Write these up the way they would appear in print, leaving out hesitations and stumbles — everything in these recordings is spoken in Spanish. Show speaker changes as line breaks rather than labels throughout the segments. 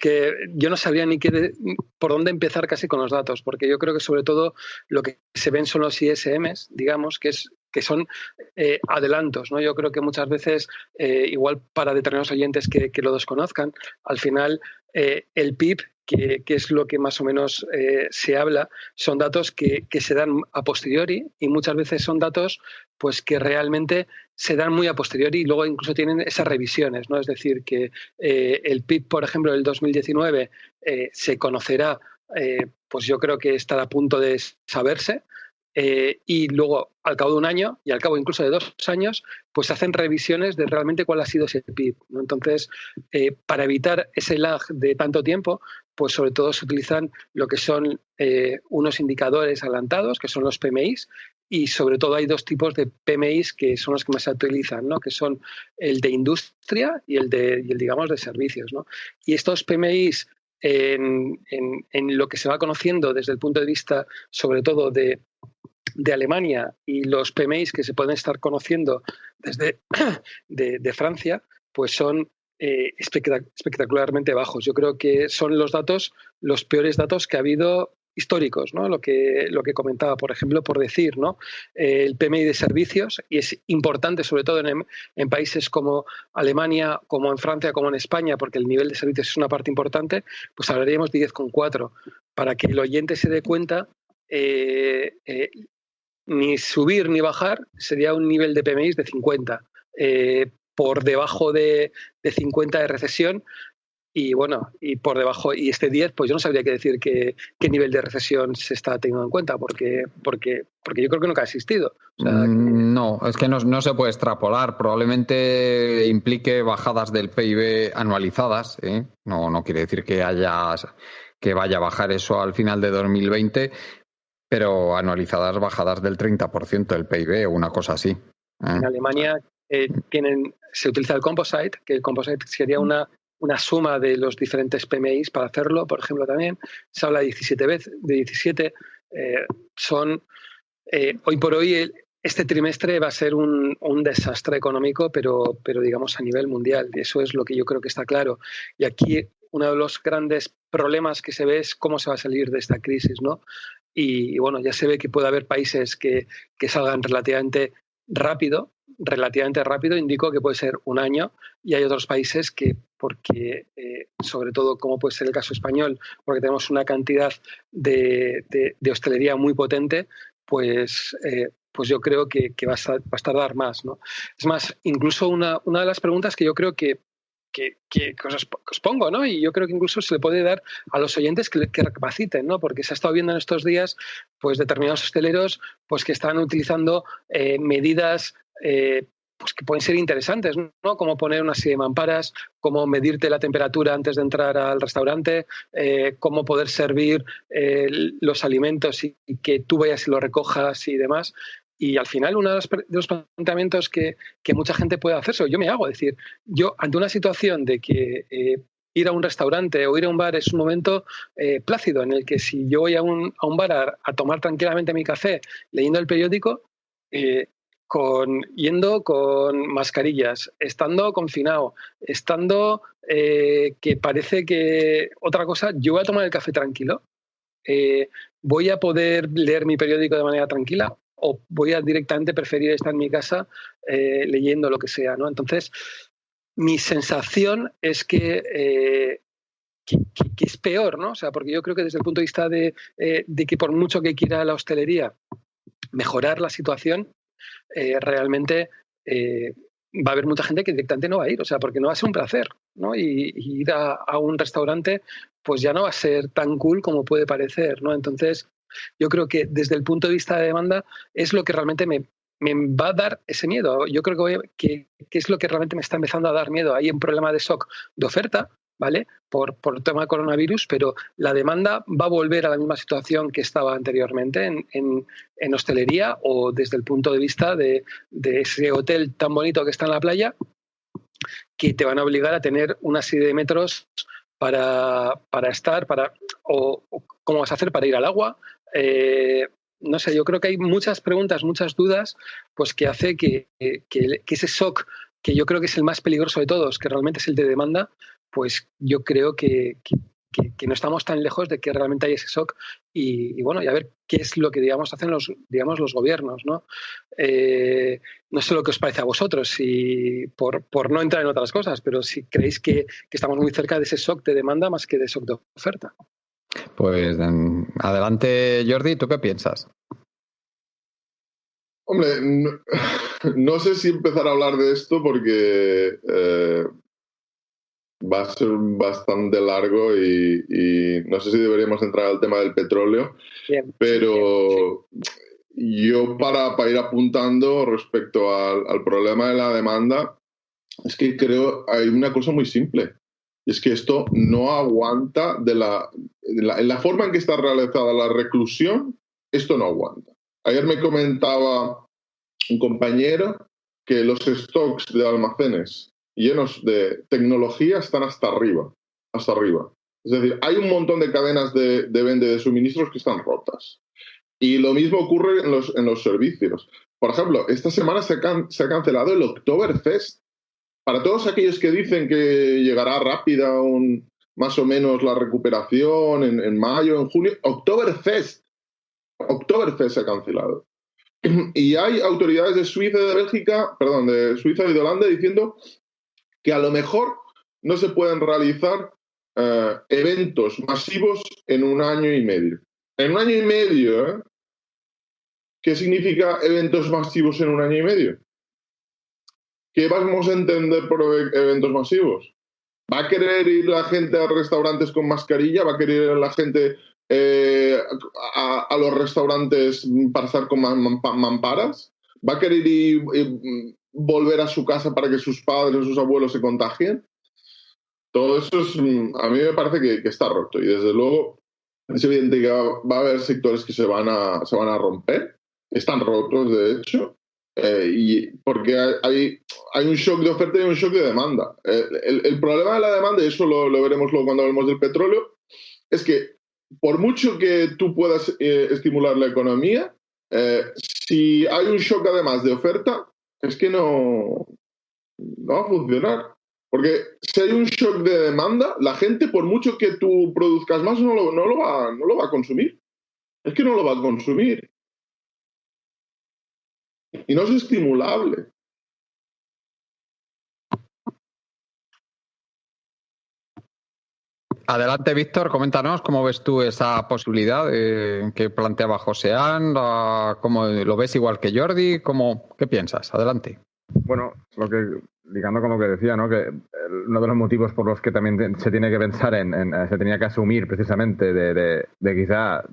que yo no sabría ni por dónde empezar casi con los datos, porque yo creo que sobre todo lo que se ven son los ISMs, digamos, que son adelantos, ¿no? Yo creo que muchas veces, igual para determinados oyentes que lo desconozcan, al final el PIB, que es lo que más o menos se habla, son datos que se dan a posteriori y muchas veces son datos pues que realmente se dan muy a posteriori y luego incluso tienen esas revisiones, ¿no? Es decir, que el PIB, por ejemplo, del 2019 se conocerá, pues yo creo que estará a punto de saberse, y luego al cabo de un año y al cabo incluso de 2 años, pues hacen revisiones de realmente cuál ha sido ese PIB, ¿no? Entonces, para evitar ese lag de tanto tiempo, pues sobre todo se utilizan lo que son unos indicadores adelantados, que son los PMIs, y sobre todo hay 2 tipos de PMIs que son los que más se utilizan, ¿no? Que son el de industria y el digamos, de servicios, ¿no? Y estos PMIs, en lo que se va conociendo desde el punto de vista, sobre todo de Alemania, y los PMIs que se pueden estar conociendo desde de Francia, pues son espectacularmente bajos. Yo creo que son los peores datos que ha habido históricos, ¿no? Lo que comentaba, por ejemplo, por decir, ¿no? El PMI de servicios, y es importante sobre todo en países como Alemania, como en Francia, como en España, porque el nivel de servicios es una parte importante, pues hablaríamos de 10,4. Para que el oyente se dé cuenta, ni subir ni bajar sería un nivel de PMI de 50. Por debajo de 50 de recesión, y bueno, y por debajo, y este 10, pues yo no sabría qué decir qué nivel de recesión se está teniendo en cuenta, porque yo creo que nunca ha existido. O sea,
No, es que no se puede extrapolar. Probablemente implique bajadas del PIB anualizadas, ¿eh? No quiere decir que vaya a bajar eso al final de 2020, pero anualizadas bajadas del 30% del PIB o una cosa así.
En Alemania se utiliza el composite, que el composite sería una suma de los diferentes PMIs para hacerlo. Por ejemplo, también se habla de 17. Hoy por hoy, este trimestre va a ser un desastre económico, pero digamos a nivel mundial. Eso es lo que yo creo que está claro. Y aquí uno de los grandes problemas que se ve es cómo se va a salir de esta crisis, ¿no? Y bueno, ya se ve que puede haber países que salgan relativamente rápido, indico que puede ser un año, y hay otros países que, porque sobre todo como puede ser el caso español, porque tenemos una cantidad de hostelería muy potente, pues yo creo que va a tardar más, ¿no? Es más, incluso una de las preguntas que yo creo que os pongo, ¿no? Y yo creo que incluso se le puede dar a los oyentes que recapaciten, ¿no? Porque se ha estado viendo en estos días, pues determinados hosteleros, pues que están utilizando medidas pues que pueden ser interesantes, ¿no? Como poner una serie de mamparas, cómo medirte la temperatura antes de entrar al restaurante, cómo poder servir los alimentos y que tú vayas y lo recojas y demás. Y al final, uno de los planteamientos que mucha gente puede hacerse, o yo me hago, es decir, yo ante una situación de que ir a un restaurante o ir a un bar es un momento plácido, en el que si yo voy a un bar a tomar tranquilamente mi café leyendo el periódico, yendo con mascarillas, estando confinado, estando que parece que otra cosa, yo voy a tomar el café tranquilo, voy a poder leer mi periódico de manera tranquila, o voy a directamente preferir estar en mi casa leyendo lo que sea, ¿no? Entonces, mi sensación es que es peor, ¿no? O sea, porque yo creo que desde el punto de vista de que por mucho que quiera la hostelería mejorar la situación, realmente va a haber mucha gente que directamente no va a ir, o sea, porque no va a ser un placer, ¿no? Y ir a un restaurante, pues ya no va a ser tan cool como puede parecer, ¿no? Entonces, yo creo que desde el punto de vista de demanda es lo que realmente me va a dar ese miedo. Yo creo que es lo que realmente me está empezando a dar miedo. Hay un problema de shock de oferta, ¿vale? Por el tema de coronavirus, pero la demanda va a volver a la misma situación que estaba anteriormente en hostelería, o desde el punto de vista de ese hotel tan bonito que está en la playa, que te van a obligar a tener una serie de metros para estar, o cómo vas a hacer para ir al agua. No sé, yo creo que hay muchas preguntas, muchas dudas, pues que hace que ese shock, que yo creo que es el más peligroso de todos, que realmente es el de demanda, pues yo creo que no estamos tan lejos de que realmente hay ese shock y bueno, y a ver qué es lo que hacen los gobiernos, ¿no? No sé lo que os parece a vosotros, si por no entrar en otras cosas, pero si creéis que estamos muy cerca de ese shock de demanda más que de shock de oferta.
Pues adelante, Jordi, ¿tú qué piensas?
Hombre, no sé si empezar a hablar de esto porque va a ser bastante largo y no sé si deberíamos entrar al tema del petróleo,
Bien,
pero
sí.
Yo para ir apuntando respecto al problema de la demanda, es que creo hay una cosa muy simple. Y es que esto no aguanta en la forma en que está realizada la reclusión, esto no aguanta. Ayer me comentaba un compañero que los stocks de almacenes llenos de tecnología están hasta arriba, hasta arriba. Es decir, hay un montón de cadenas de venta de suministros que están rotas. Y lo mismo ocurre en los servicios. Por ejemplo, esta semana se ha cancelado el Oktoberfest. Para todos aquellos que dicen que llegará rápida más o menos la recuperación en mayo, en junio, Oktoberfest se ha cancelado. Y hay autoridades de Suiza y de Bélgica, perdón, de Suiza y de Holanda diciendo que a lo mejor no se pueden realizar eventos masivos en un año y medio. En un año y medio, ¿eh? ¿Qué significa eventos masivos en un año y medio? ¿Qué vamos a entender por eventos masivos? ¿Va a querer ir la gente a restaurantes con mascarilla? ¿Va a querer ir la gente a los restaurantes para estar con mamparas? ¿Va a querer ir, volver a su casa para que sus padres o sus abuelos se contagien? Todo eso a mí me parece que está roto y desde luego es evidente que va a haber sectores que se van a romper. Están rotos, de hecho, y porque hay un shock de oferta y un shock de demanda. El problema de la demanda, y eso lo veremos luego cuando hablemos del petróleo, es que por mucho que tú puedas estimular la economía, si hay un shock además de oferta, es que no va a funcionar. Porque si hay un shock de demanda, la gente, por mucho que tú produzcas más, no lo va a consumir. Es que no lo va a consumir. Y no es estimulable.
Adelante, Víctor, coméntanos cómo ves tú esa posibilidad que planteaba Joseán, cómo lo ves igual que Jordi, ¿qué piensas? Adelante.
Bueno, ligando con lo que decía, ¿no? Que uno de los motivos por los que también se tiene que pensar se tenía que asumir precisamente de quizá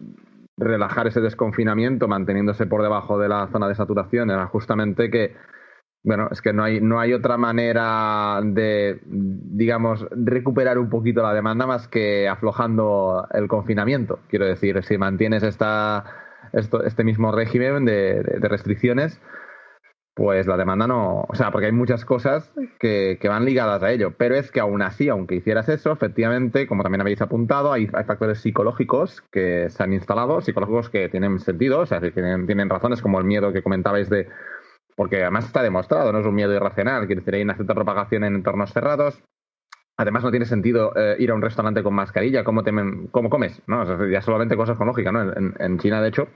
relajar ese desconfinamiento manteniéndose por debajo de la zona de saturación era justamente que, bueno, es que no hay otra manera de, digamos, recuperar un poquito la demanda más que aflojando el confinamiento. Quiero decir, si mantienes este mismo régimen de restricciones, pues la demanda no... O sea, porque hay muchas cosas que van ligadas a ello. Pero es que aún así, aunque hicieras eso, efectivamente, como también habéis apuntado, hay factores psicológicos que se han instalado, psicológicos que tienen sentido, o sea, que tienen razones, como el miedo que comentabais porque además está demostrado, no es un miedo irracional, quiere decir, hay una cierta propagación en entornos cerrados. Además, no tiene sentido ir a un restaurante con mascarilla, ¿cómo comes? ¿No? O sea, ya solamente cosas con lógica, ¿no? En China, de hecho,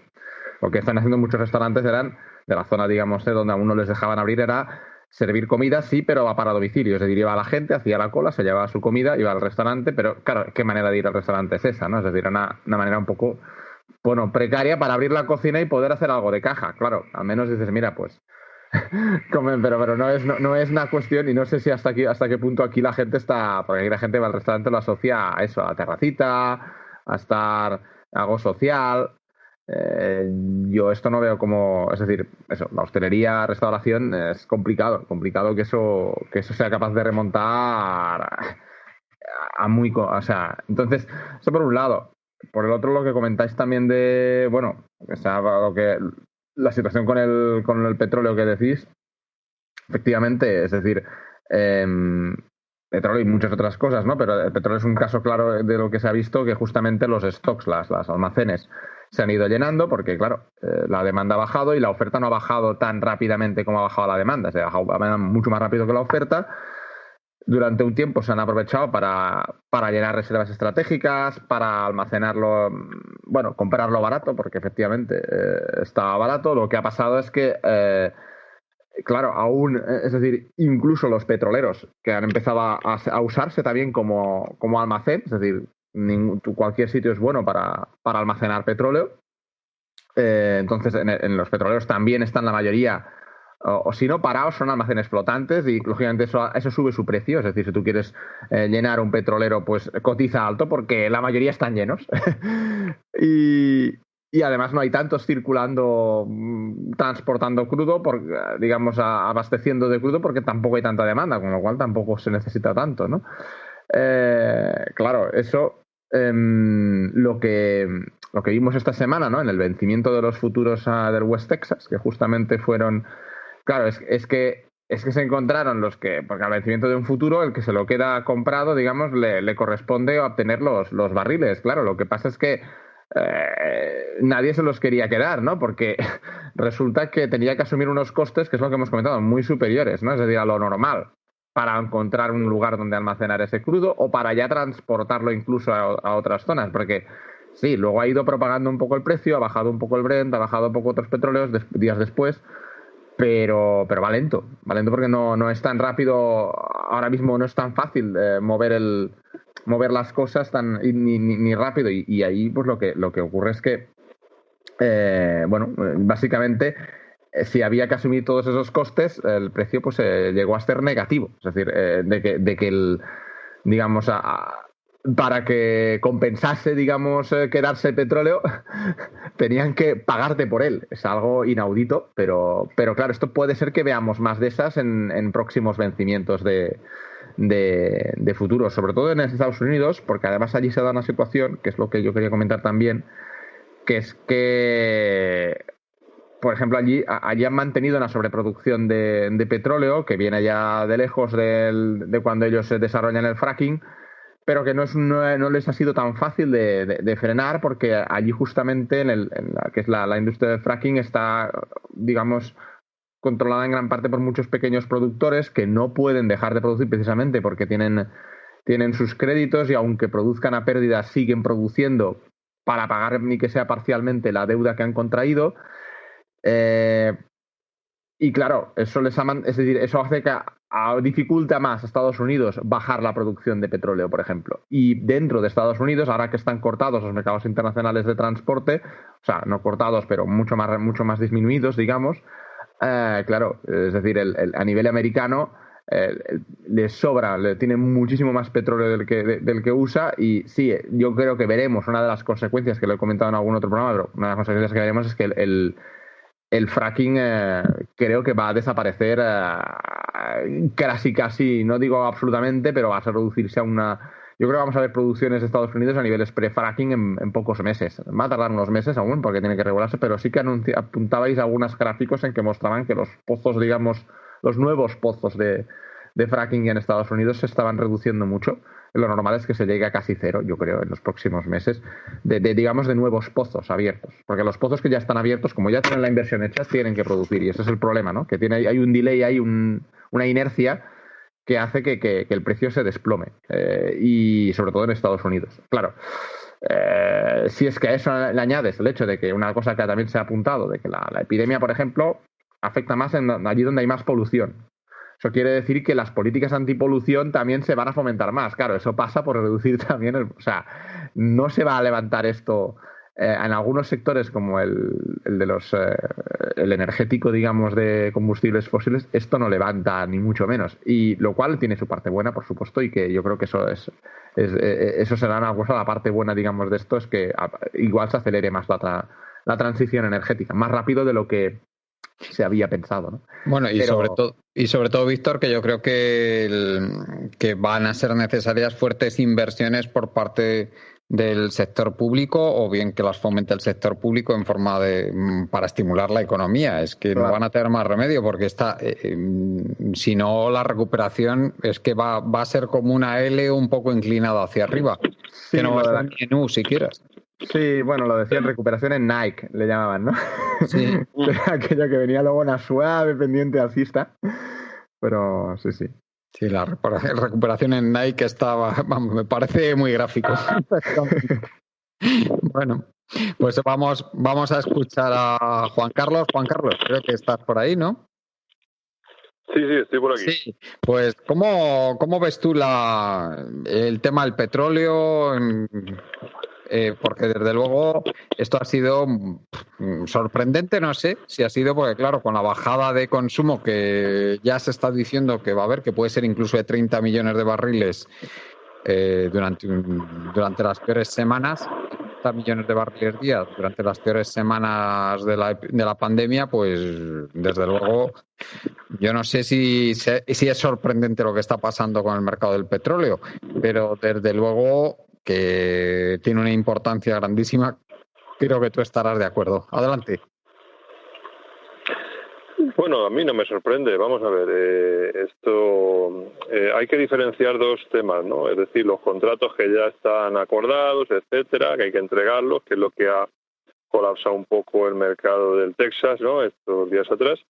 lo que están haciendo muchos restaurantes eran, de la zona, digamos, donde aún no les dejaban abrir, era servir comida, sí, pero para domicilio. Es decir, iba la gente, hacía la cola, se llevaba su comida, iba al restaurante, pero claro, ¿qué manera de ir al restaurante es esa, no? Es decir, una manera un poco, bueno, precaria para abrir la cocina y poder hacer algo de caja. Claro, al menos dices, mira, pues comen, pero no es una cuestión y no sé si hasta qué punto aquí la gente está, porque aquí la gente va al restaurante, lo asocia a eso, a la terracita, a estar algo social. Yo esto no veo como, es decir, eso, la hostelería, restauración es complicado que eso sea capaz de remontar o sea, entonces, eso por un lado. Por el otro, lo que comentáis también de, bueno, o sea, la situación con el petróleo que decís, efectivamente, es decir, petróleo y muchas otras cosas, ¿no? Pero el petróleo es un caso claro de lo que se ha visto, que justamente los stocks, las almacenes, se han ido llenando porque, claro, la demanda ha bajado y la oferta no ha bajado tan rápidamente como ha bajado la demanda. Se ha bajado mucho más rápido que la oferta. durante un tiempo se han aprovechado para llenar reservas estratégicas, para almacenarlo, bueno, comprarlo barato, porque efectivamente estaba barato. Lo que ha pasado es que, claro, aún, es decir, incluso los petroleros que han empezado a usarse también como almacén, es decir, cualquier sitio es bueno para almacenar petróleo. Entonces, en los petroleros también están la mayoría, o si no parados, son almacenes flotantes y lógicamente eso sube su precio. Es decir, si tú quieres llenar un petrolero, pues cotiza alto porque la mayoría están llenos. y además no hay tantos circulando, transportando crudo, digamos, abasteciendo de crudo, porque tampoco hay tanta demanda, con lo cual tampoco se necesita tanto, ¿no? Claro, eso lo que vimos esta semana, ¿no? En el vencimiento de los futuros del West Texas, que justamente fueron... Claro, es que se encontraron porque al vencimiento de un futuro, el que se lo queda comprado, digamos, le corresponde obtener los barriles. Claro, lo que pasa es que nadie se los quería quedar, ¿no? Porque resulta que tenía que asumir unos costes, que es lo que hemos comentado, muy superiores, ¿no? Es decir, a lo normal, para encontrar un lugar donde almacenar ese crudo o para ya transportarlo incluso a otras zonas, porque sí, luego ha ido propagando un poco el precio, ha bajado un poco el Brent, ha bajado un poco otros petróleos días después, pero va lento porque no es tan rápido, ahora mismo no es tan fácil mover las cosas ni rápido, y ahí pues lo que ocurre es que básicamente si había que asumir todos esos costes, el precio pues llegó a ser negativo. Es decir, de que digamos, para que compensase, digamos, quedarse el petróleo, tenían que pagarte por él. Es algo inaudito, pero claro, esto puede ser que veamos más de esas en próximos vencimientos de futuro, sobre todo en Estados Unidos, porque además allí se da una situación, que es lo que yo quería comentar también, que es que, por ejemplo, allí han mantenido una sobreproducción de petróleo que viene ya de lejos de cuando ellos desarrollan el fracking, pero que no les ha sido tan fácil de frenar, porque allí justamente en la que es la industria del fracking está, digamos, controlada en gran parte por muchos pequeños productores que no pueden dejar de producir precisamente porque tienen sus créditos, y aunque produzcan a pérdidas siguen produciendo para pagar ni que sea parcialmente la deuda que han contraído. Y claro, eso eso hace que dificulta más a Estados Unidos bajar la producción de petróleo, por ejemplo. Y dentro de Estados Unidos, ahora que están cortados los mercados internacionales de transporte, o sea, no cortados, pero mucho más disminuidos, digamos, claro, es decir, a nivel americano les sobra, tiene muchísimo más petróleo del que usa, y sí, yo creo que veremos una de las consecuencias, que lo he comentado en algún otro programa, pero una de las consecuencias que veremos es que el fracking creo que va a desaparecer casi, no digo absolutamente, pero va a reducirse a yo creo que vamos a ver producciones de Estados Unidos a niveles pre-fracking en pocos meses. Va a tardar unos meses aún porque tiene que regularse, pero sí que apuntabais algunos gráficos en que mostraban que los pozos, digamos, los nuevos pozos de fracking en Estados Unidos se estaban reduciendo mucho. Lo normal es que se llegue a casi cero, yo creo, en los próximos meses, digamos, de nuevos pozos abiertos. Porque los pozos que ya están abiertos, como ya tienen la inversión hecha, tienen que producir, y ese es el problema, ¿no? Que hay un delay, hay una inercia que hace que el precio se desplome, y sobre todo en Estados Unidos. Claro, si es que a eso le añades el hecho de que una cosa que también se ha apuntado, de que la epidemia, por ejemplo, afecta más allí donde hay más polución. Eso quiere decir que las políticas antipolución también se van a fomentar más. Claro, eso pasa por reducir también o sea, no se va a levantar esto en algunos sectores como el energético, digamos, de combustibles fósiles. Esto no levanta ni mucho menos, y lo cual tiene su parte buena, por supuesto, y que yo creo que eso será una cosa. La parte buena, digamos, de esto es que igual se acelere más la transición energética, más rápido de lo que se había pensado, ¿no?
Bueno, y sobre todo, Víctor, que yo creo que van a ser necesarias fuertes inversiones por parte del sector público, o bien que las fomente el sector público en forma para estimular la economía. Es que claro, no van a tener más remedio, porque si no, la recuperación es que va a ser como una L un poco inclinada hacia arriba, sí, que no va a estar ni en U siquiera.
Sí, bueno, lo decían recuperación en Nike, le llamaban, ¿no?
Sí.
Aquello que venía luego una suave pendiente alcista. Pero sí.
Sí, la recuperación en Nike me parece muy gráfico. Bueno, pues vamos a escuchar a Juan Carlos. Juan Carlos, creo que estás por ahí, ¿no?
Sí, estoy por aquí.
Sí, pues ¿cómo ves tú el tema del petróleo? Porque desde luego esto ha sido sorprendente, no sé si ha sido porque claro, con la bajada de consumo que ya se está diciendo que va a haber, que puede ser incluso de 30 millones de barriles durante las peores semanas, 30 millones de barriles día durante las peores semanas de la pandemia, pues desde luego yo no sé si es sorprendente lo que está pasando con el mercado del petróleo, pero desde luego que tiene una importancia grandísima. Creo que tú estarás de acuerdo. Adelante.
Bueno, a mí no me sorprende. Vamos a ver, hay que diferenciar dos temas, ¿no? Es decir, los contratos que ya están acordados, etcétera, que hay que entregarlos, que es lo que ha colapsado un poco el mercado del Texas, ¿no? Estos días atrás.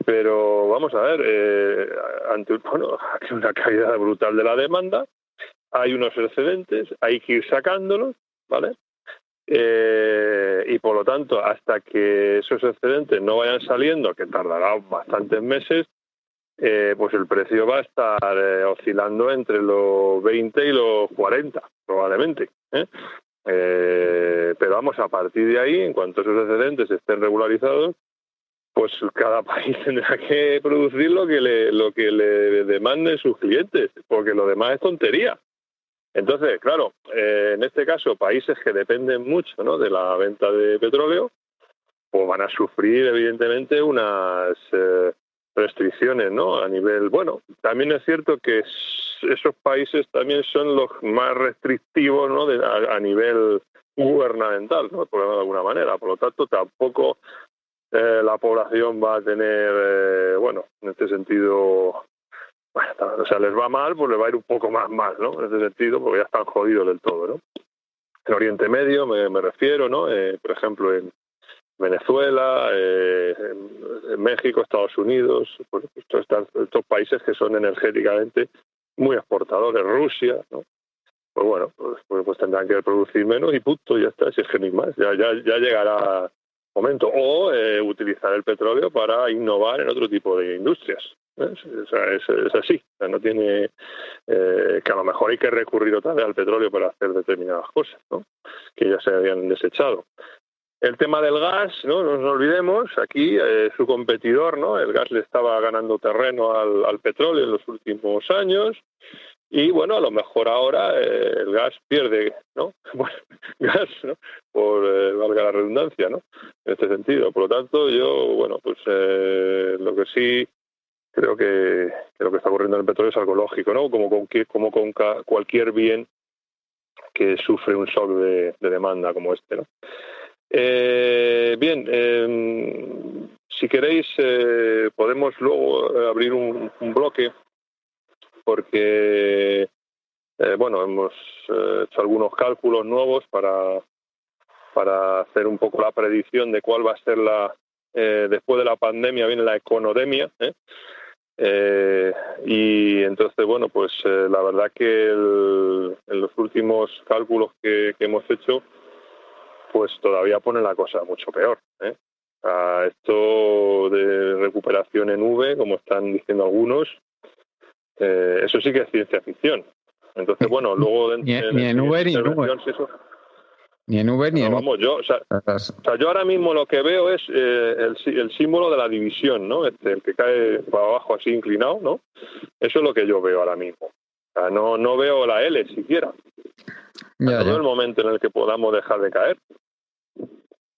Pero vamos a ver, hay una caída brutal de la demanda, hay unos excedentes, hay que ir sacándolos, ¿vale? Y por lo tanto, hasta que esos excedentes no vayan saliendo, que tardará bastantes meses, pues el precio va a estar oscilando entre los 20 y los 40, probablemente. Pero vamos, a partir de ahí, en cuanto esos excedentes estén regularizados, pues cada país tendrá que producir lo que le demanden sus clientes, porque lo demás es tontería. Entonces, claro, en este caso, países que dependen mucho, ¿no?, de la venta de petróleo, pues van a sufrir, evidentemente, unas restricciones, ¿no? A nivel, bueno, también es cierto que esos países también son los más restrictivos, ¿no?, a nivel gubernamental, ¿no?, por de alguna manera. Por lo tanto, tampoco la población va a tener, en este sentido, bueno, o sea, les va mal, pues les va a ir un poco más mal, ¿no? En ese sentido, porque ya están jodidos del todo, ¿no? En Oriente Medio me refiero, ¿no? Por ejemplo, en Venezuela, en México, Estados Unidos, pues estos países que son energéticamente muy exportadores, Rusia, ¿no? Pues bueno, pues tendrán que producir menos y punto, ya está, si es que ni más, ya llegará momento, o utilizar el petróleo para innovar en otro tipo de industrias. O sea, es así. O sea, no tiene que a lo mejor hay que recurrir otra vez al petróleo para hacer determinadas cosas, ¿no?, que ya se habían desechado. El tema del gas, no nos olvidemos, aquí su competidor, ¿no?, el gas le estaba ganando terreno al petróleo en los últimos años. Y bueno, a lo mejor ahora el gas pierde, ¿no? Bueno, gas, ¿no?, por valga la redundancia, ¿no?, en este sentido. Por lo tanto, yo, lo que sí creo que lo que está ocurriendo en el petróleo es algo lógico, ¿no? Como con cualquier bien que sufre un shock de demanda como este, ¿no? Si queréis, podemos luego abrir un bloque, porque hemos hecho algunos cálculos nuevos para hacer un poco la predicción de cuál va a ser después de la pandemia viene la econodemia, y entonces la verdad que en los últimos cálculos que hemos hecho, pues todavía pone la cosa mucho peor, esto de recuperación en V, como están diciendo algunos, eso sí que es ciencia ficción. Entonces, luego
ni en Uber ni en Uber. Ni en Uber ni en
Uber. Yo ahora mismo lo que veo es el símbolo de la división, ¿no? El que cae para abajo así inclinado, ¿no? Eso es lo que yo veo ahora mismo. O sea, no veo la L siquiera. No veo el momento en el que podamos dejar de caer.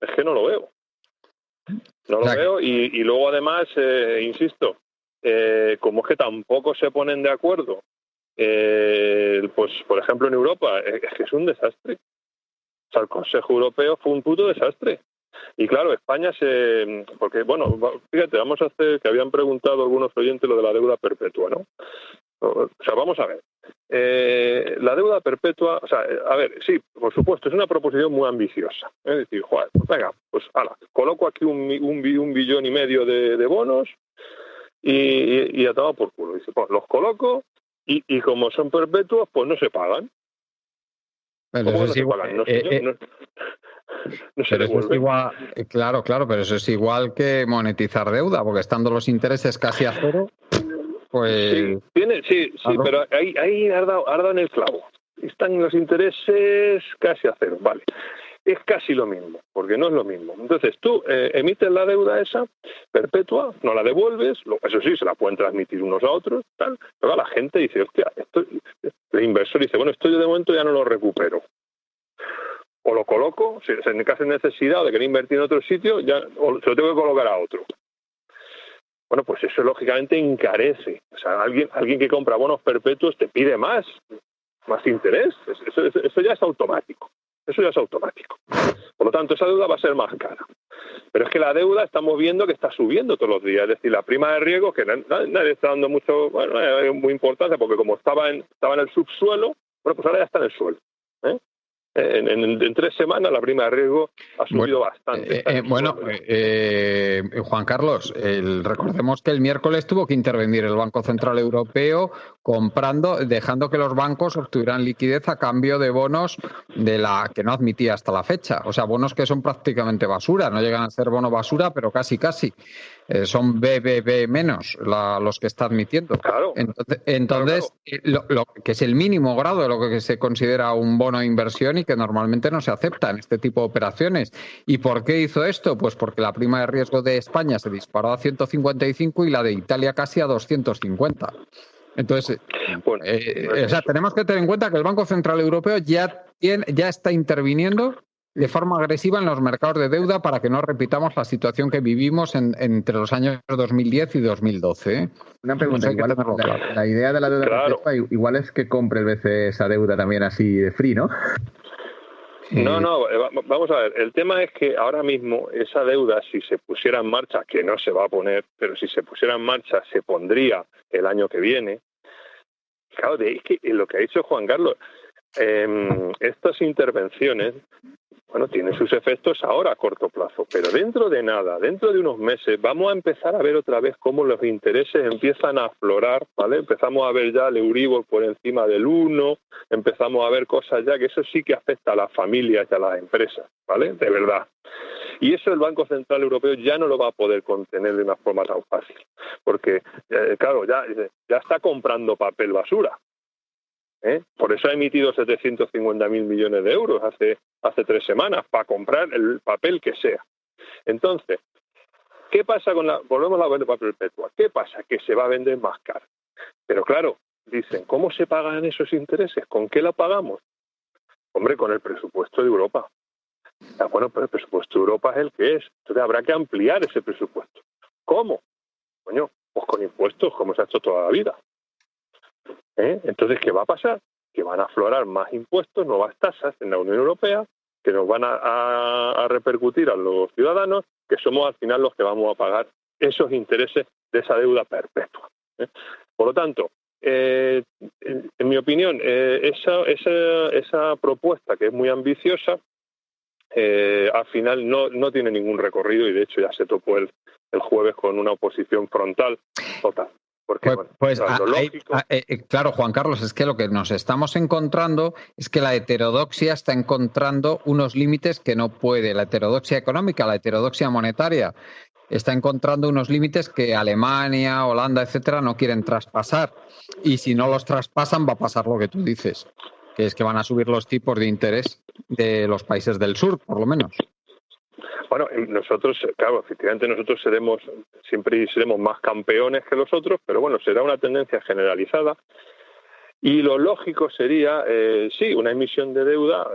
Es que no lo veo. No lo veo y luego además, insisto, como es que tampoco se ponen de acuerdo, pues por ejemplo en Europa, es que es un desastre. O sea, el Consejo Europeo fue un puto desastre. Y claro, España porque, fíjate, vamos a hacer, que habían preguntado algunos oyentes lo de la deuda perpetua, ¿no? O sea, vamos a ver. La deuda perpetua, o sea, a ver, sí, por supuesto, es una proposición muy ambiciosa. Es decir, coloco aquí un billón y medio de bonos y a tomar por culo. Dice, pues los coloco y como son perpetuos, pues no se pagan.
Pero eso es igual.
No se
pero eso es
devuelve.
igual, claro, pero eso es igual que monetizar deuda, porque estando los intereses casi a cero, pues...
Sí,
claro.
pero ahí has dado en el clavo. Están los intereses casi a cero, vale. Es casi lo mismo, porque no es lo mismo. Entonces tú emites la deuda esa perpetua, no la devuelves, eso sí, se la pueden transmitir unos a otros, tal, pero la gente dice, hostia, el inversor dice, bueno, esto yo de momento ya no lo recupero. O lo coloco, si en caso de necesidad o de querer invertir en otro sitio, o se lo tengo que colocar a otro. Bueno, pues eso lógicamente encarece. O sea, alguien que compra bonos perpetuos te pide más interés. Eso ya es automático. Eso ya es automático. Por lo tanto, esa deuda va a ser más cara. Pero es que la deuda estamos viendo que está subiendo todos los días. Es decir, la prima de riesgo, que nadie está dando mucho, bueno, es muy importante, porque como estaba en el subsuelo, bueno, pues ahora ya está en el suelo. En 3 semanas la prima de riesgo ha subido bastante.
Juan Carlos, recordemos que el miércoles tuvo que intervenir el Banco Central Europeo dejando que los bancos obtuvieran liquidez a cambio de bonos de la que no admitía hasta la fecha. O sea, bonos que son prácticamente basura, no llegan a ser bono basura, pero casi. Son BBB menos los que está admitiendo.
Claro.
Entonces claro. Lo que es el mínimo grado de lo que se considera un bono de inversión y que normalmente no se acepta en este tipo de operaciones. ¿Y por qué hizo esto? Pues porque la prima de riesgo de España se disparó a 155 y la de Italia casi a 250. Entonces, tenemos que tener en cuenta que el Banco Central Europeo ya está interviniendo de forma agresiva en los mercados de deuda para que no repitamos la situación que vivimos entre los años 2010 y 2012.
Una pregunta, igual la idea de la deuda perpetua igual es que compre el BCE esa deuda también así de free, ¿no?
No, vamos a ver, el tema es que ahora mismo esa deuda, si se pusiera en marcha, que no se va a poner, pero si se pusiera en marcha, se pondría el año que viene. Claro, es que lo que ha dicho Juan Carlos, estas intervenciones, bueno, tienen sus efectos ahora a corto plazo, pero dentro de nada, dentro de unos meses, vamos a empezar a ver otra vez cómo los intereses empiezan a aflorar, ¿vale? Empezamos a ver ya el Euribor por encima del 1, empezamos a ver cosas ya que eso sí que afecta a las familias y a las empresas, ¿vale? De verdad. Y eso el Banco Central Europeo ya no lo va a poder contener de una forma tan fácil, porque, claro, ya está comprando papel basura. Por eso ha emitido 750.000 millones de euros hace 3 semanas para comprar el papel que sea. Entonces, ¿qué pasa volvemos a la venta papel perpetua? ¿Qué pasa? Que se va a vender más caro. Pero claro, dicen, ¿cómo se pagan esos intereses? ¿Con qué lo pagamos? Hombre, con el presupuesto de Europa. Bueno, pero el presupuesto de Europa es el que es. Entonces habrá que ampliar ese presupuesto. ¿Cómo? Coño, pues con impuestos, como se ha hecho toda la vida. Entonces, ¿qué va a pasar? Que van a aflorar más impuestos, nuevas tasas en la Unión Europea, que nos van a repercutir a los ciudadanos, que somos al final los que vamos a pagar esos intereses de esa deuda perpetua. Por lo tanto, en mi opinión, esa propuesta, que es muy ambiciosa, al final no tiene ningún recorrido y de hecho ya se topó el jueves con una oposición frontal total. Porque,
claro, Juan Carlos, es que lo que nos estamos encontrando es que la heterodoxia está encontrando unos límites que no puede. La heterodoxia económica, la heterodoxia monetaria, está encontrando unos límites que Alemania, Holanda, etcétera, no quieren traspasar. Y si no los traspasan, va a pasar lo que tú dices, que es que van a subir los tipos de interés de los países del sur, por lo menos.
Bueno, nosotros, claro, efectivamente nosotros siempre seremos más campeones que los otros, pero bueno, será una tendencia generalizada. Y lo lógico sería, sí, una emisión de deuda,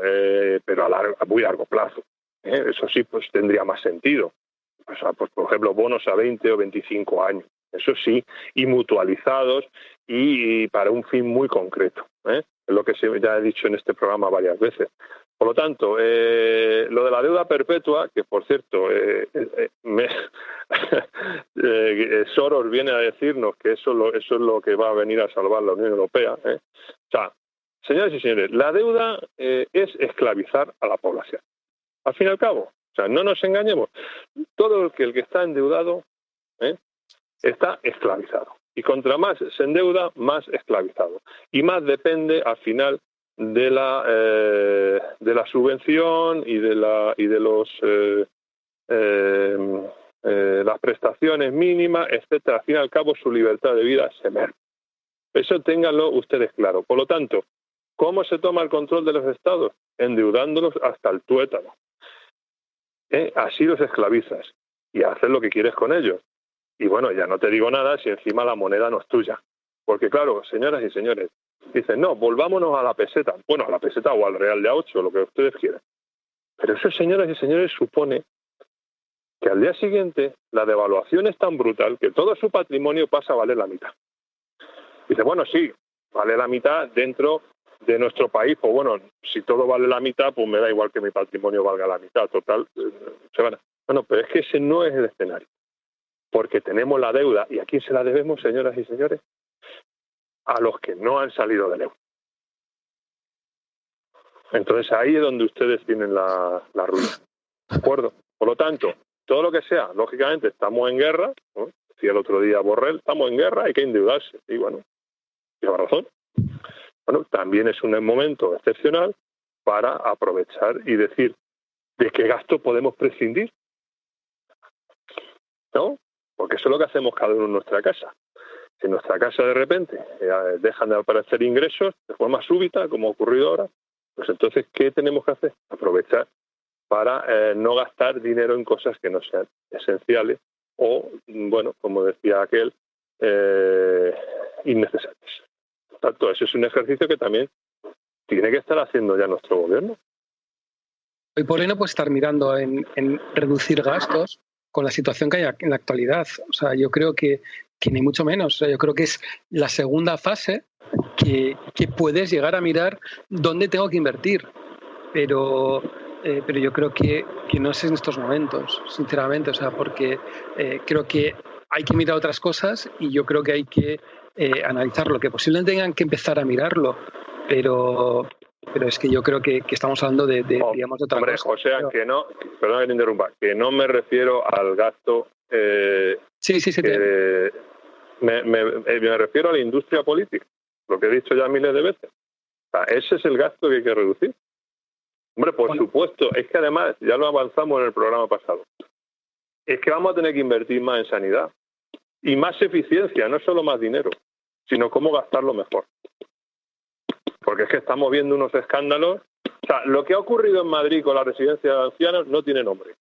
pero a muy largo plazo. Eso sí, pues tendría más sentido. O sea, pues, por ejemplo, bonos a 20 o 25 años. Eso sí, y mutualizados y para un fin muy concreto. Es lo que ya he dicho en este programa varias veces. Por lo tanto, lo de la deuda perpetua, que por cierto, Soros viene a decirnos que eso es lo que va a venir a salvar la Unión Europea. O sea, señoras y señores, la deuda es esclavizar a la población. Al fin y al cabo, o sea, no nos engañemos. Todo el que está endeudado está esclavizado. Y contra más se endeuda, más esclavizado. Y más depende al final de la subvención y de las prestaciones mínimas, etcétera. Al fin y al cabo, su libertad de vida se merma. Eso ténganlo ustedes claro. Por lo tanto, ¿cómo se toma el control de los estados? Endeudándolos hasta el tuétano. Así los esclavizas y haces lo que quieres con ellos. Y bueno, ya no te digo nada si encima la moneda no es tuya. Porque claro, señoras y señores, dicen, no, volvámonos a la peseta. Bueno, a la peseta o al real de A8, lo que ustedes quieran. Pero eso, señoras y señores, supone que al día siguiente la devaluación es tan brutal que todo su patrimonio pasa a valer la mitad. Dice, bueno, sí, vale la mitad dentro de nuestro país. Pues bueno, si todo vale la mitad, pues me da igual que mi patrimonio valga la mitad. Total, se van a... Bueno, pero es que ese no es el escenario. Porque tenemos la deuda. ¿Y a quién se la debemos, señoras y señores? A los que no han salido del euro. Entonces ahí es donde ustedes tienen la ruina. ¿De acuerdo? Por lo tanto, todo lo que sea, lógicamente estamos en guerra, ¿no? Decía el otro día Borrell, estamos en guerra, hay que endeudarse. Y bueno, lleva razón. Bueno, también es un momento excepcional para aprovechar y decir de qué gasto podemos prescindir. ¿No? Porque eso es lo que hacemos cada uno en nuestra casa. Si en nuestra casa de repente dejan de aparecer ingresos de forma súbita, como ha ocurrido ahora, pues entonces, ¿qué tenemos que hacer? Aprovechar para no gastar dinero en cosas que no sean esenciales o, bueno, como decía aquel, innecesarias. Por tanto, eso es un ejercicio que también tiene que estar haciendo ya nuestro gobierno.
Hoy por hoy no puede estar mirando en reducir gastos con la situación que hay en la actualidad. O sea, yo creo que ni mucho menos. O sea, yo creo que es la segunda fase que puedes llegar a mirar dónde tengo que invertir. Pero yo creo que no es en estos momentos, sinceramente. O sea, porque creo que hay que mirar otras cosas y yo creo que hay que analizarlo, que posiblemente tengan que empezar a mirarlo, pero es que yo creo que estamos hablando de digamos, de otra cosa.
O sea, que no, perdón que te interrumpa, que no me refiero al gasto.
Sí.
Me refiero a la industria política, lo que he dicho ya miles de veces. O sea, ese es el gasto que hay que reducir. Hombre, por supuesto, es que además, ya lo avanzamos en el programa pasado, es que vamos a tener que invertir más en sanidad y más eficiencia, no solo más dinero, sino cómo gastarlo mejor. Porque es que estamos viendo unos escándalos. O sea, lo que ha ocurrido en Madrid con la residencia de ancianos no tiene nombre.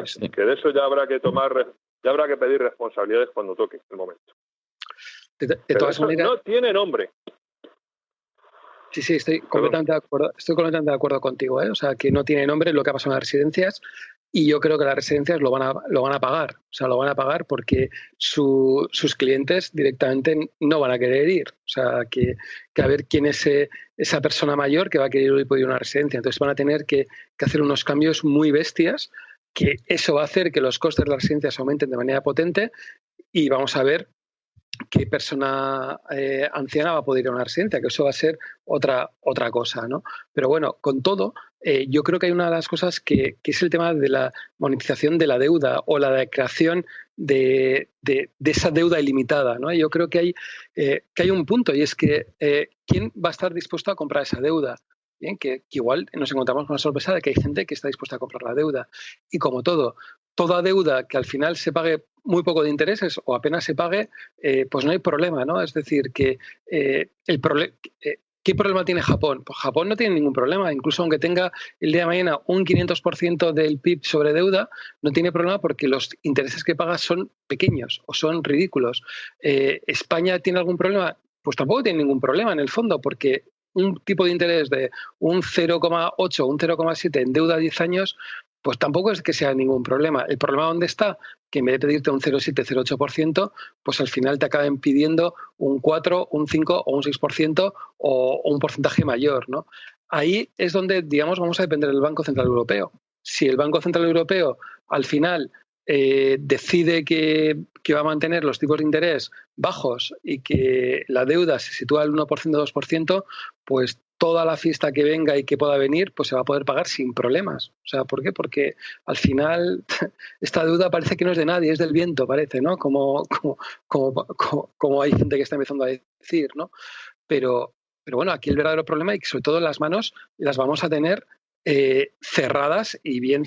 Sí. Que de eso ya habrá que pedir responsabilidades cuando toque el momento.
De todas maneras,
no tiene nombre.
Sí, estoy completamente de acuerdo contigo, ¿eh? O sea, que no tiene nombre lo que ha pasado en las residencias y yo creo que las residencias lo van a pagar. O sea, lo van a pagar porque sus clientes directamente no van a querer ir. O sea, que a ver quién es esa persona mayor que va a querer ir a una residencia. Entonces van a tener que hacer unos cambios muy bestias, que eso va a hacer que los costes de las residencias aumenten de manera potente y vamos a ver qué persona anciana va a poder ir a una residencia, que eso va a ser otra cosa, ¿no? Pero bueno, con todo, yo creo que hay una de las cosas que es el tema de la monetización de la deuda o la creación de esa deuda ilimitada, ¿no? Yo creo que hay un punto y es que ¿quién va a estar dispuesto a comprar esa deuda? Bien, que igual nos encontramos con la sorpresa de que hay gente que está dispuesta a comprar la deuda. Y como toda deuda que al final se pague muy poco de intereses o apenas se pague, pues no hay problema, ¿no? Es decir, que ¿qué problema tiene Japón? Pues Japón no tiene ningún problema. Incluso aunque tenga el día de mañana un 500% del PIB sobre deuda, no tiene problema porque los intereses que paga son pequeños o son ridículos. ¿España tiene algún problema? Pues tampoco tiene ningún problema en el fondo, porque un tipo de interés de un 0,8 o un 0,7 en deuda a 10 años, pues tampoco es que sea ningún problema. El problema ¿dónde está? Que en vez de pedirte un 0,7, 0,8%, pues al final te acaben pidiendo un 4, un 5 o un 6% o un porcentaje mayor, ¿no? Ahí es donde, digamos, vamos a depender del Banco Central Europeo. Si el Banco Central Europeo al final decide que va a mantener los tipos de interés bajos y que la deuda se sitúa al 1%, 2%, pues toda la fiesta que venga y que pueda venir, pues se va a poder pagar sin problemas. O sea, ¿por qué? Porque al final esta deuda parece que no es de nadie, es del viento, parece, ¿no? Como hay gente que está empezando a decir, ¿no? Pero bueno, aquí el verdadero problema es que sobre todo las manos las vamos a tener cerradas y bien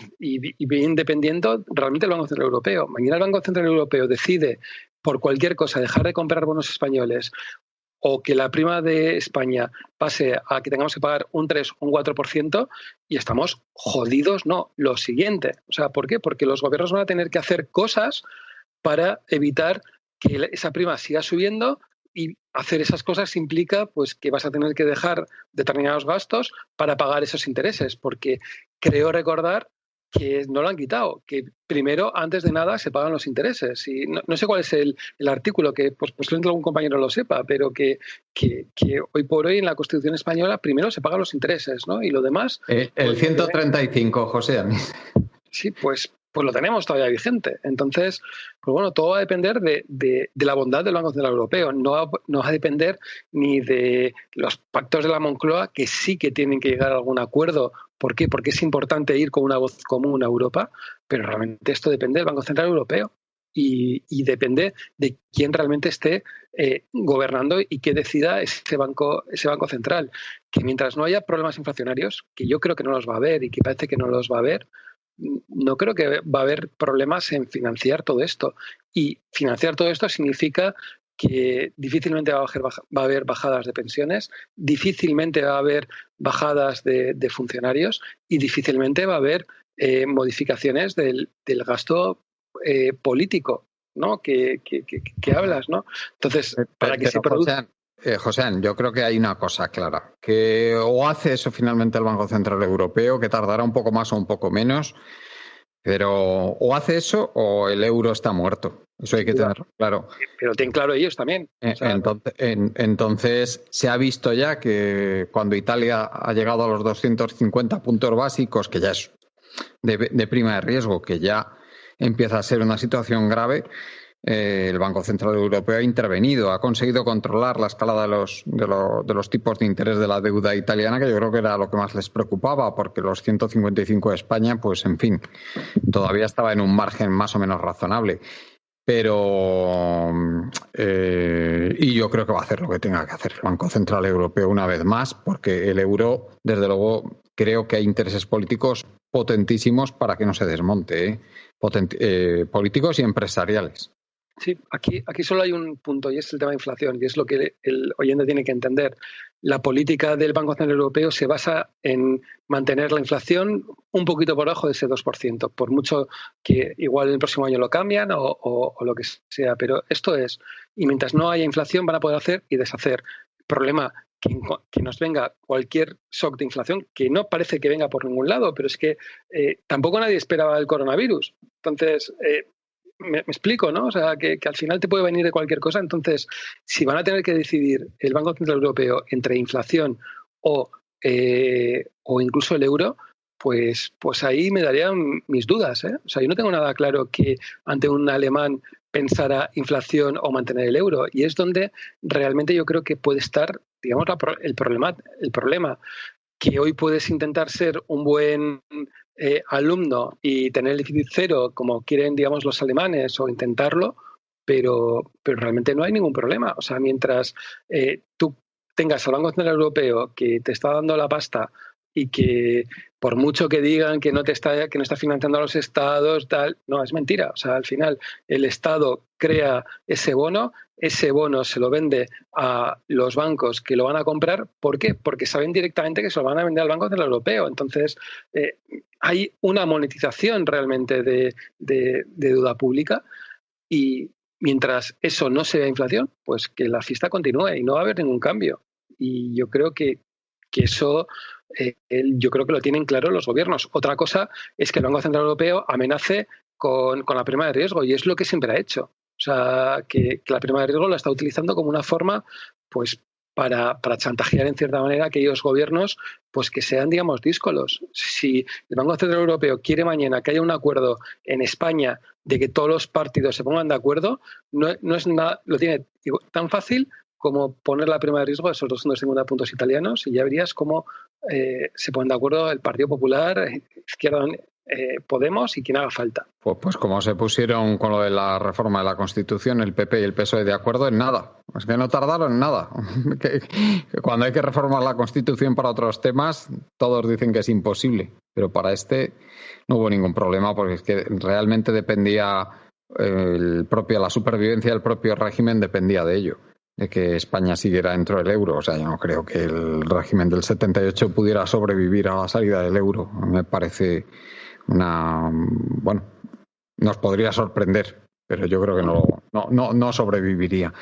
dependiendo realmente del Banco Central Europeo. Mañana el Banco Central Europeo decide por cualquier cosa dejar de comprar bonos españoles o que la prima de España pase a que tengamos que pagar un 3 o un 4% y estamos jodidos, no, lo siguiente. O sea, ¿por qué? Porque los gobiernos van a tener que hacer cosas para evitar que esa prima siga subiendo, y hacer esas cosas implica pues que vas a tener que dejar determinados gastos para pagar esos intereses, porque creo recordar que no lo han quitado, que primero, antes de nada, se pagan los intereses. Y no sé cuál es el artículo, que posiblemente algún compañero lo sepa, pero que hoy por hoy en la Constitución española primero se pagan los intereses, ¿no? Y lo demás...
el 135, José.
Sí, pues lo tenemos todavía vigente. Entonces, pues bueno, todo va a depender de la bondad del Banco Central Europeo. No va a depender ni de los pactos de la Moncloa, que sí que tienen que llegar a algún acuerdo. ¿Por qué? Porque es importante ir con una voz común a Europa, pero realmente esto depende del Banco Central Europeo y depende de quién realmente esté gobernando y que decida ese banco central. Que mientras no haya problemas inflacionarios, que yo creo que no los va a haber y que parece que no los va a haber, no creo que va a haber problemas en financiar todo esto. Y financiar todo esto significa que difícilmente va a haber bajadas de pensiones, difícilmente va a haber bajadas de funcionarios y difícilmente va a haber modificaciones del gasto político, ¿no? que hablas, ¿no? Entonces, para que se produzca...
José, yo creo que hay una cosa clara, que o hace eso finalmente el Banco Central Europeo, que tardará un poco más o un poco menos, pero o hace eso o el euro está muerto. Eso hay que tenerlo claro.
Pero tienen claro ellos también.
Entonces, se ha visto ya que cuando Italia ha llegado a los 250 puntos básicos, que ya es de prima de riesgo, que ya empieza a ser una situación grave, el Banco Central Europeo ha intervenido, ha conseguido controlar la escalada de los tipos de interés de la deuda italiana, que yo creo que era lo que más les preocupaba, porque los 155 de España, pues en fin, todavía estaba en un margen más o menos razonable. Pero y yo creo que va a hacer lo que tenga que hacer el Banco Central Europeo una vez más, porque el euro, desde luego, creo que hay intereses políticos potentísimos para que no se desmonte, políticos y empresariales.
Sí, aquí solo hay un punto y es el tema de inflación, y es lo que el oyente tiene que entender. La política del Banco Central Europeo se basa en mantener la inflación un poquito por debajo de ese 2%, por mucho que igual el próximo año lo cambian o lo que sea, pero esto es, y mientras no haya inflación van a poder hacer y deshacer. El problema que nos venga cualquier shock de inflación, que no parece que venga por ningún lado, pero es que tampoco nadie esperaba el coronavirus. Entonces... Me explico, ¿no? O sea, que al final te puede venir de cualquier cosa. Entonces, si van a tener que decidir el Banco Central Europeo entre inflación o incluso el euro, pues ahí me darían mis dudas, ¿eh? O sea, yo no tengo nada claro que ante un alemán pensara inflación o mantener el euro. Y es donde realmente yo creo que puede estar, digamos, el problema. Que hoy puedes intentar ser un buen alumno y tener el déficit cero como quieren, digamos, los alemanes, o intentarlo, pero realmente no hay ningún problema. O sea, mientras tú tengas al Banco Central Europeo que te está dando la pasta y que por mucho que digan que no está financiando a los estados, tal, no, es mentira. O sea, al final el Estado crea ese bono se lo vende a los bancos que lo van a comprar. ¿Por qué? Porque saben directamente que se lo van a vender al Banco Central Europeo. Entonces, hay una monetización realmente de deuda pública, y mientras eso no sea inflación, pues que la fiesta continúe y no va a haber ningún cambio. Y yo creo que eso yo creo que lo tienen claro los gobiernos. Otra cosa es que el Banco Central Europeo amenace con la prima de riesgo, y es lo que siempre ha hecho. O sea, que la prima de riesgo la está utilizando como una forma, pues, para chantajear en cierta manera a aquellos gobiernos, pues, que sean, digamos, díscolos. Si el Banco Central Europeo quiere mañana que haya un acuerdo en España de que todos los partidos se pongan de acuerdo, no es nada, lo tiene tan fácil cómo poner la prima de riesgo a esos 250 puntos italianos y ya verías cómo se ponen de acuerdo el Partido Popular, Izquierda, Podemos y quien haga falta.
Pues como se pusieron con lo de la reforma de la Constitución, el PP y el PSOE de acuerdo en nada. Es que no tardaron en nada. que cuando hay que reformar la Constitución para otros temas, todos dicen que es imposible. Pero para este no hubo ningún problema porque es que realmente dependía la supervivencia del propio régimen dependía de ello, de que España siguiera dentro del euro. O sea, yo no creo que el régimen del 78 pudiera sobrevivir a la salida del euro. Me parece nos podría sorprender, pero yo creo que no sobreviviría.